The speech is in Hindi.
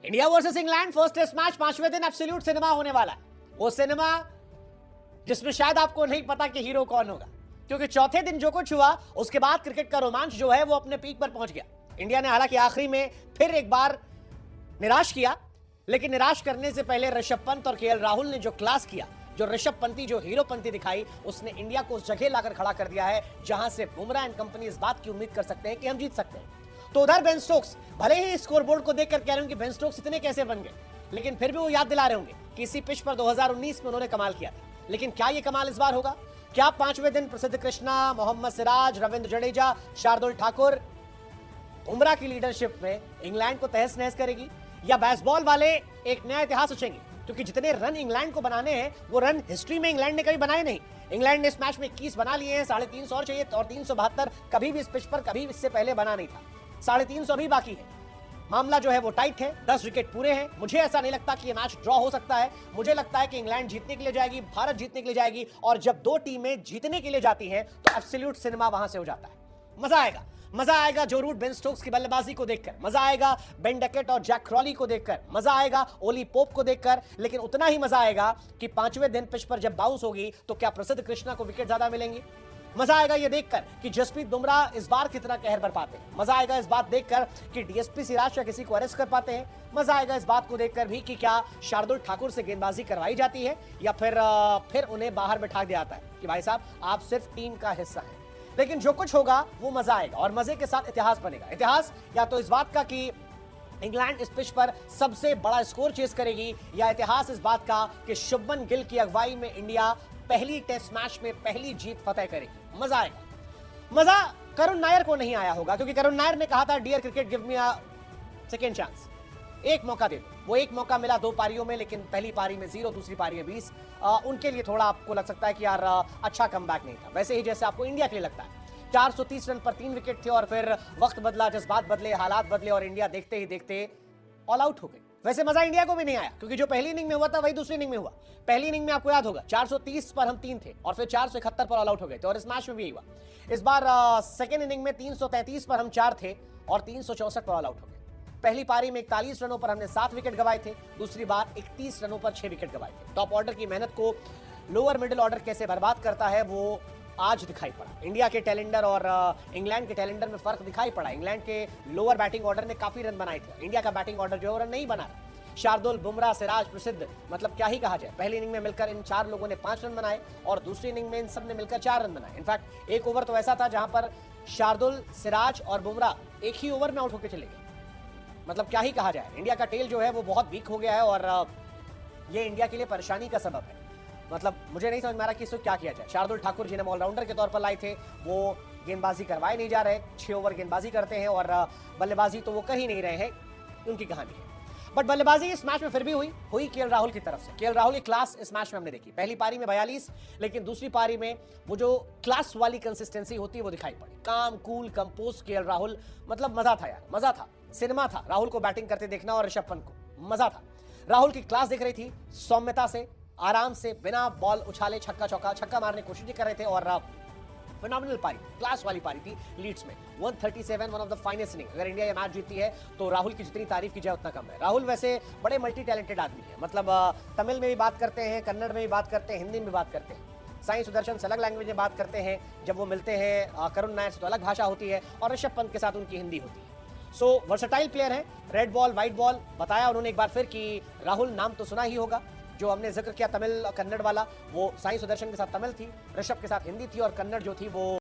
India versus England first test match 5वें दिन एब्सोल्यूट सिनेमा होने वाला है। वो सिनेमा जिसमें शायद आपको नहीं पता कि हीरो कौन होगा, क्योंकि चौथे दिन जो कुछ हुआ उसके बाद क्रिकेट का रोमांच जो है वो अपने पीक पर पहुंच गया। इंडिया ने हालांकि आखिरी में फिर एक बार निराश किया, लेकिन निराश करने से पहले ऋषभ पंत और केएल राहुल ने जो क्लास किया, जो ऋषभ पंती, जो हीरो पंती दिखाई, उसने इंडिया को उस जगह लाकर खड़ा कर दिया है जहां से बुमराह एंड कंपनी इस बात की उम्मीद कर सकते हैं कि हम जीत सकते हैं। तो उधर बेन स्टोक्स भले ही स्कोरबोर्ड को देखकर कह रहे होंगे बेन स्टोक्स इतने कैसे बन गए, लेकिन फिर भी वो याद दिला रहे होंगे कि इसी पिच पर 2019 में उन्होंने कमाल किया था। लेकिन क्या ये कमाल इस बार होगा? क्या 5वें दिन प्रसिद्ध कृष्णा, मोहम्मद सिराज, रविंद्र जडेजा, शार्दुल ठाकुर, बुमराह की लीडरशिप में इंग्लैंड को तहस नहस करेगी, या बेसबॉल वाले एक नया इतिहास रचेंगे? क्योंकि जितने रन इंग्लैंड को बनाने हैं वो रन हिस्ट्री में इंग्लैंड ने कभी बनाए नहीं। इंग्लैंड ने इस मैच में 21 बना लिए हैं, 350 और चाहिए, और 372 कभी भी इस पिच पर कभी इससे पहले बना नहीं था। 350 अभी बाकी है। मामला जो है वो टाइट है, 10 विकेट पूरे हैं। मुझे ऐसा नहीं लगता कि ये मैच ड्रॉ हो सकता है। मुझे लगता है कि इंग्लैंड जीतने के लिए जाएगी, भारत जीतने के लिए जाएगी, और जब दो टीमें जीतने के लिए जाती हैं तो एब्सोल्यूट सिनेमा वहां से हो जाता है। मजा आएगा, मजा आएगा जो रूट बेन स्टोक्स की बल्लेबाजी को देखकर, मजा आएगा बेन डकेट और जैक क्रॉली को देखकर, मजा आएगा ओली पोप को देखकर, लेकिन उतना ही मजा आएगा कि 5वें दिन पिच पर जब बाउंस होगी तो क्या प्रसिद्ध कृष्णा को विकेट ज्यादा मिलेंगे। मजा आएगा ये देखकर कि जसप्रीत बुमराह इस बार कितना कहर बर पाते हैं। मजा आएगा इस बात देखकर कि डीएसपी सिराज या किसी को अरेस्ट कर पाते हैं। मजा आएगा इस बात को देखकर भी कि क्या शार्दुल ठाकुर से गेंदबाजी करवाई जाती है या फिर उन्हें बाहर बैठा दिया जाता है कि भाई साहब आप सिर्फ टीम का हिस्सा हैं। लेकिन जो कुछ होगा वो मजा आएगा, और मजे के साथ इतिहास बनेगा। इतिहास या तो इस बात का कि इंग्लैंड इस पिच पर सबसे बड़ा स्कोर चेस करेगी, या इतिहास इस बात का कि शुभमन गिल की अगुवाई में इंडिया पहली टेस्ट मैच में पहली जीत फतेह करेगी। मजा आएगा। मजा करुण नायर को नहीं आया होगा, क्योंकि करुण नायर ने कहा था dear cricket give me a second chance, एक मौका दे दो। वो एक मौका मिला 2 पारियों में, लेकिन पहली पारी में 0, दूसरी पारी में 20। उनके लिए थोड़ा आपको लग सकता है कि यार अच्छा कमबैक नहीं था, वैसे ही जैसे आपको इंडिया के लिए लगता है। 430 रन पर 3 विकेट थे, और फिर वक्त बदला, जज्बात बदले, हालात बदले, और इंडिया देखते ही देखते ऑल आउट हो गई। वैसे मजा इंडिया को भी नहीं आया, क्योंकि जो पहली इनिंग में हुआ था वही दूसरी इनिंग में हुआ। पहली इनिंग में आपको याद होगा 430 पर हम 3 थे, और फिर 471 पर ऑल आउट हो गए थे, और इस मैच में भी यही हुआ। इस बार सेकेंड इनिंग में 333 पर हम 4 थे और 364 पर ऑल आउट हो गए। पहली पारी में 41 रनों पर हमने 7 विकेट गंवाए थे, दूसरी बार 31 रनों पर 6 विकेट गंवाए थे। टॉप ऑर्डर की मेहनत को लोअर मिडिल ऑर्डर कैसे बर्बाद करता है वो आज दिखाई पड़ा। इंडिया के टैलेंडर और इंग्लैंड के टैलेंडर में फर्क दिखाई पड़ा। इंग्लैंड के लोअर बैटिंग ऑर्डर ने काफी रन बनाए थे, इंडिया का बैटिंग ऑर्डर जो रन नहीं बना। शार्दुल, बुमराह, सिराज, प्रसिद्ध, मतलब क्या ही कहा जाए। पहली इनिंग में मिलकर इन 4 लोगों ने 5 रन बनाए, और दूसरी इनिंग में इन सब ने मिलकर 4 रन बनाए। इनफैक्ट एक ओवर तो ऐसा था जहां पर शार्दुल, सिराज और बुमराह एक ही ओवर में आउट होकर चले गए। मतलब क्या ही कहा जाए, इंडिया का टेल जो है वो बहुत वीक हो गया है, और ये इंडिया के लिए परेशानी का सबब है। मतलब मुझे नहीं समझ में आ रहा कि इसको क्या किया जाए। शार्दुल ठाकुर जिन्हें ऑलराउंडर के तौर पर लाए थे वो गेंदबाजी करवाए नहीं जा रहे। 6 ओवर गेंदबाजी करते हैं, और बल्लेबाजी तो वो कर ही नहीं रहे हैं, उनकी कहानी है। बट बल्लेबाजी इस मैच में फिर भी हुई केएल राहुल की तरफ से। केएल राहुल की क्लास इस मैच में हमने देखी। पहली पारी में 42, लेकिन दूसरी पारी में वो जो क्लास वाली कंसिस्टेंसी होती है वो दिखाई पड़ी। काम, कूल, कंपोज केएल राहुल, मतलब मजा था यार, मजा था, सिनेमा था। राहुल को बैटिंग करते देखना और ऋषभ पंत को, मजा था। राहुल की क्लास दिख रही थी, सौम्यता से, आराम से, बिना बॉल उछाले छक्का मारने की कोशिश कर रहे थे, और फिनोमिनल पारी, क्लास वाली पारी थी लीड्स में। 137, one of the finest inning. अगर इंडिया ये मैच जीतती है तो राहुल की जितनी तारीफ की जाए उतना कम है। राहुल वैसे बड़े मल्टी टैलेंटेड आदमी है, मतलब तमिल में भी बात करते हैं, कन्नड़ में भी बात करते हैं, हिंदी में भी बात करते हैं, साई सुदर्शन से अलग लैंग्वेज में बात करते हैं। जब वो मिलते हैं करुण नायर से तो अलग भाषा होती है, और ऋषभ पंत के साथ उनकी हिंदी होती है। सो वर्सेटाइल प्लेयर है। रेड बॉल, व्हाइट बॉल, बताया उन्होंने एक बार फिर कि राहुल नाम तो सुना ही होगा। जो हमने जिक्र किया तमिल कन्नड़ वाला, वो साई सुदर्शन के साथ तमिल थी, ऋषभ के साथ हिंदी थी, और कन्नड़ जो थी वो